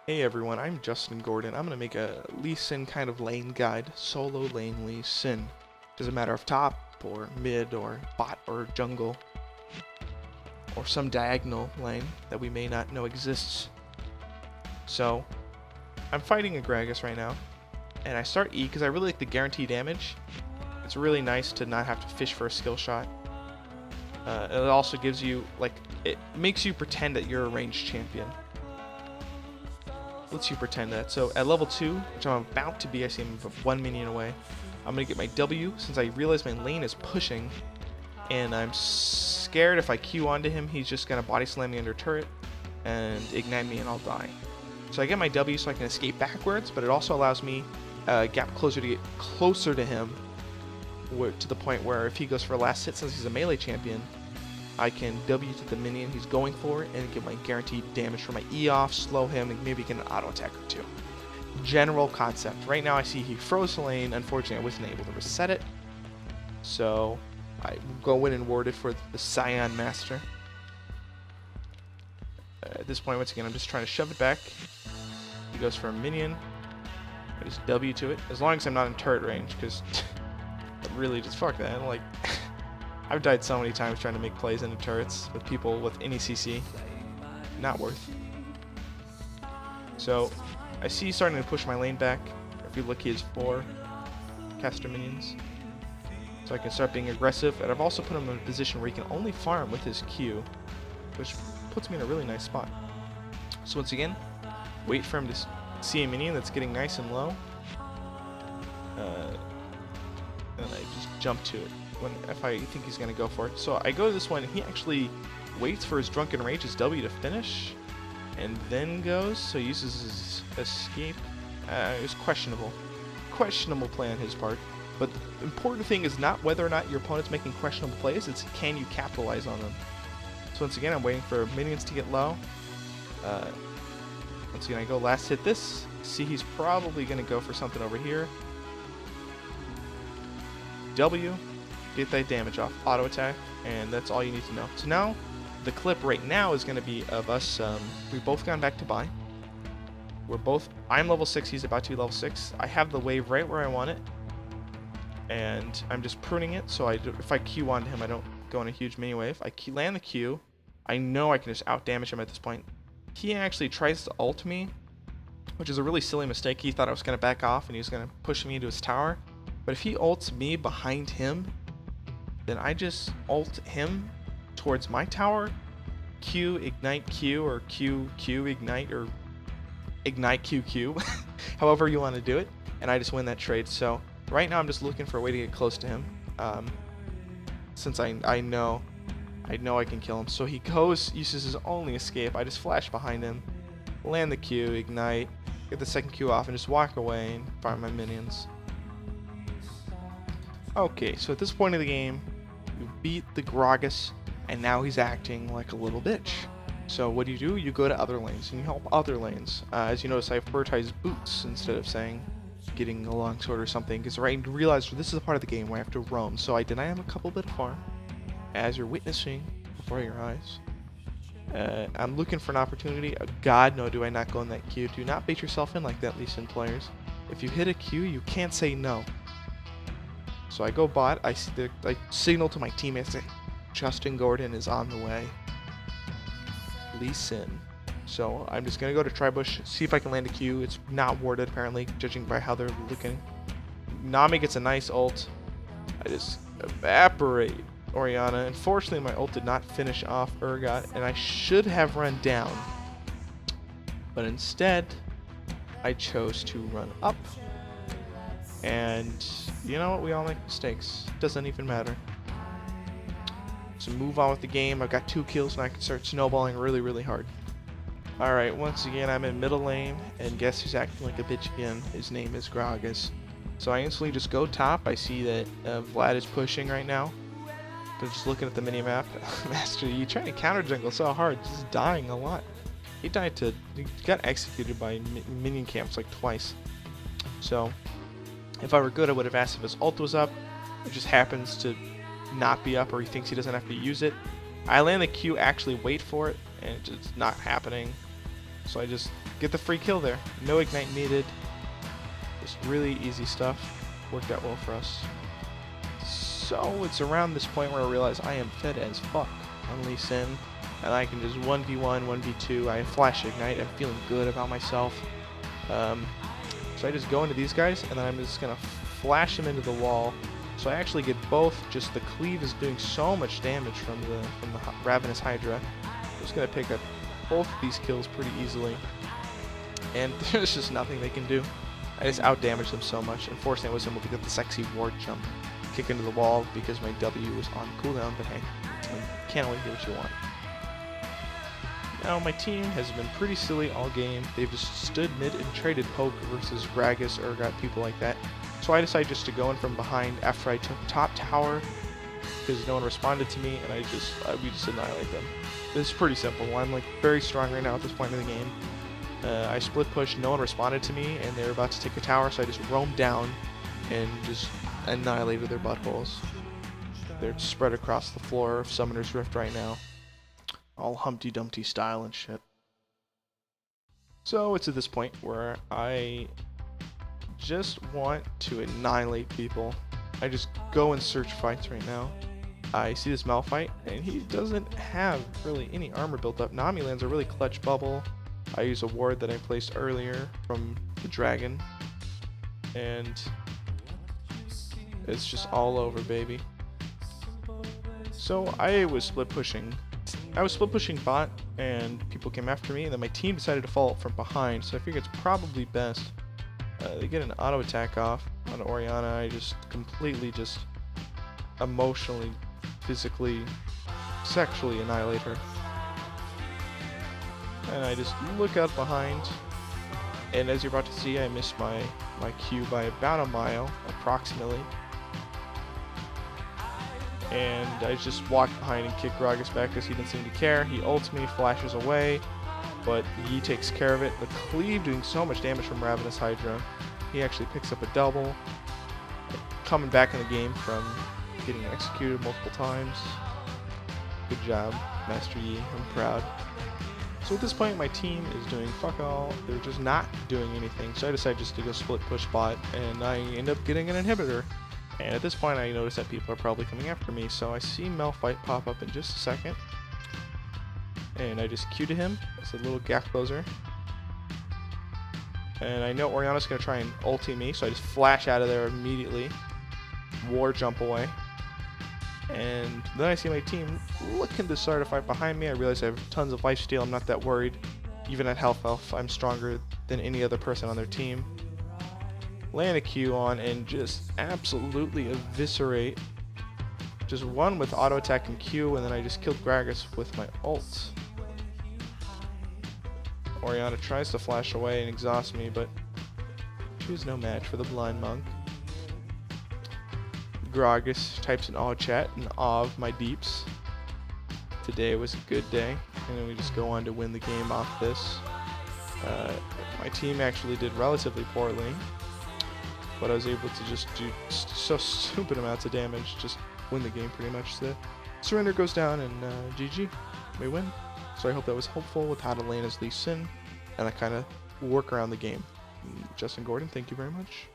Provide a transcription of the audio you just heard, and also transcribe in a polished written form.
Hey everyone, I'm Justin Gordon. I'm going to make a Lee Sin kind of lane guide, solo lane Lee Sin. Doesn't matter if top or mid or bot or jungle or some diagonal lane that we may not know exists. So, I'm fighting a Gragas right now, and I start E because I really like the guarantee damage. It's really nice to not have to fish for a skill shot. It also gives you, it makes you pretend that you're a ranged champion. Lets you pretend that. So at level 2, which I'm about to be, I see I'm 1 minion away. I'm going to get my W since I realize my lane is pushing. And I'm scared if I Q onto him, he's just going to body slam me under turret and ignite me and I'll die. So I get my W so I can escape backwards, but it also allows me a gap closer to get closer to him to the point where if he goes for a last hit, since he's a melee champion, I can W to the minion he's going for and get my guaranteed damage for my E off, slow him, and maybe get an auto attack or two. General concept. Right now I see he froze the lane. Unfortunately, I wasn't able to reset it. So I go in and ward it for the Scion Master. At this point, once again, I'm just trying to shove it back. He goes for a minion. I just W to it. As long as I'm not in turret range, because really just fuck that. I've died so many times trying to make plays into turrets with people with any CC. Not worth. So, I see he's starting to push my lane back. If you look, he has 4 caster minions. So I can start being aggressive. And I've also put him in a position where he can only farm with his Q, which puts me in a really nice spot. So once again, wait for him to see a minion that's getting nice and low. And I just jump to it if I think he's going to go for it. So I go to this one, and he actually waits for his Drunken Rage, his W, to finish, and then goes. So he uses his escape. It was questionable. Questionable play on his part. But the important thing is not whether or not your opponent's making questionable plays, it's can you capitalize on them. So once again, I'm waiting for minions to get low. Once again, I go last hit this. See, he's probably going to go for something over here. W. Get that damage off, auto attack, and that's all you need to know. So now, the clip right now is going to be of us, we've both gone back to buy. I'm level 6, he's about to be level 6. I have the wave right where I want it, and I'm just pruning it, so if I Q onto him, I don't go in a huge mini wave. I land the Q, I know I can just out damage him at this point. He actually tries to ult me, which is a really silly mistake. He thought I was going to back off, and he was going to push me into his tower. But if he ults me behind him, then I just ult him towards my tower, Q, ignite Q, or Q, ignite, or ignite Q, however you want to do it, and I just win that trade. So right now I'm just looking for a way to get close to him, since I know I can kill him. So he uses his only escape. I just flash behind him, land the Q, ignite, get the second Q off, and just walk away and farm my minions. Okay, so at this point of the game, you beat the Gragas, and now he's acting like a little bitch. So what do? You go to other lanes, and you help other lanes. As you notice, I've prioritized boots instead of saying getting a longsword or something, because I realized this is a part of the game where I have to roam. So I deny him a couple bit of farm, as you're witnessing before your eyes. I'm looking for an opportunity. God, no, do I not go in that Q. Do not bait yourself in like that, Lee Sin players. If you hit a Q, you can't say no. So I go bot, I signal to my teammates that Justin Gordon is on the way. Lee Sin. So I'm just going to go to Tribush, see if I can land a Q. It's not warded apparently, judging by how they're looking. Nami gets a nice ult. I just evaporate Orianna. Unfortunately, my ult did not finish off Urgot, and I should have run down. But instead, I chose to run up. And you know what? We all make mistakes. Doesn't even matter. So move on with the game. I've got 2 kills and I can start snowballing really, really hard. Alright, once again, I'm in middle lane. And guess who's acting like a bitch again? His name is Gragas. So I instantly just go top. I see that Vlad is pushing right now. But just looking at the minimap. Master, you trying to counter jungle so hard. Just dying a lot. He got executed by minion camps like twice. So if I were good, I would have asked if his ult was up. It just happens to not be up, or he thinks he doesn't have to use it. I land the Q, actually wait for it, and it's just not happening. So I just get the free kill there. No ignite needed. Just really easy stuff. Worked out well for us. So it's around this point where I realize I am fed as fuck on Lee Sin. And I can just 1v1, 1v2. I flash ignite. I'm feeling good about myself. So I just go into these guys, and then I'm just going to flash them into the wall. So I actually get both. Just the cleave is doing so much damage from the Ravenous Hydra. I'm just going to pick up both of these kills pretty easily. And there's just nothing they can do. I just outdamaged them so much. Unfortunately, I was able to get the sexy ward jump, kick into the wall because my W was on cooldown, but hey, I can't always get what you want. Now, my team has been pretty silly all game. They've just stood mid and traded poke versus Gragas, Urgot, people like that. So I decided just to go in from behind after I took top tower because no one responded to me, and we just annihilate them. This is pretty simple. I'm like very strong right now at this point in the game. I split push, no one responded to me, and they were about to take a tower, so I just roamed down and just annihilated their buttholes. They're spread across the floor of Summoner's Rift right now. All Humpty Dumpty style and shit. So it's at this point where I just want to annihilate people. I just go and search fights right now. I see this Malphite, and he doesn't have really any armor built up. Nami lands a really clutch bubble. I use a ward that I placed earlier from the dragon, and it's just all over, baby. So I was split pushing bot, and people came after me, and then my team decided to follow up from behind, so I figured it's probably best they get an auto attack off on Orianna. I just completely just emotionally, physically, sexually annihilate her. And I just look out behind, and as you're about to see, I missed my Q by about a mile, approximately. And I just walked behind and kicked Gragas back because he didn't seem to care. He ults me, flashes away, but he takes care of it. The cleave doing so much damage from Ravenous Hydra. He actually picks up a double. Coming back in the game from getting executed multiple times. Good job, Master Yi. I'm proud. So at this point, my team is doing fuck all. They're just not doing anything. So I decided just to go split push bot, and I end up getting an inhibitor. And at this point, I notice that people are probably coming after me. So I see Malphite pop up in just a second, and I just Q to him. It's a little gap closer. And I know Orianna's going to try and ulti me, so I just flash out of there immediately. War jump away. And then I see my team looking to start a fight behind me. I realize I have tons of lifesteal. I'm not that worried. Even at Health Elf, I'm stronger than any other person on their team. Land a Q on and just absolutely eviscerate. Just one with auto attack and Q, and then I just killed Gragas with my ult. Orianna tries to flash away and exhaust me, but she was no match for the blind monk. Gragas types in all chat in awe of my deeps. Today was a good day, and then we just go on to win the game off this. My team actually did relatively poorly, but I was able to just do so stupid amounts of damage, just win the game pretty much. The surrender goes down, and GG, we win. So I hope that was helpful with how to lane as Lee Sin, and I kind of work around the game. Justin Gordon, thank you very much.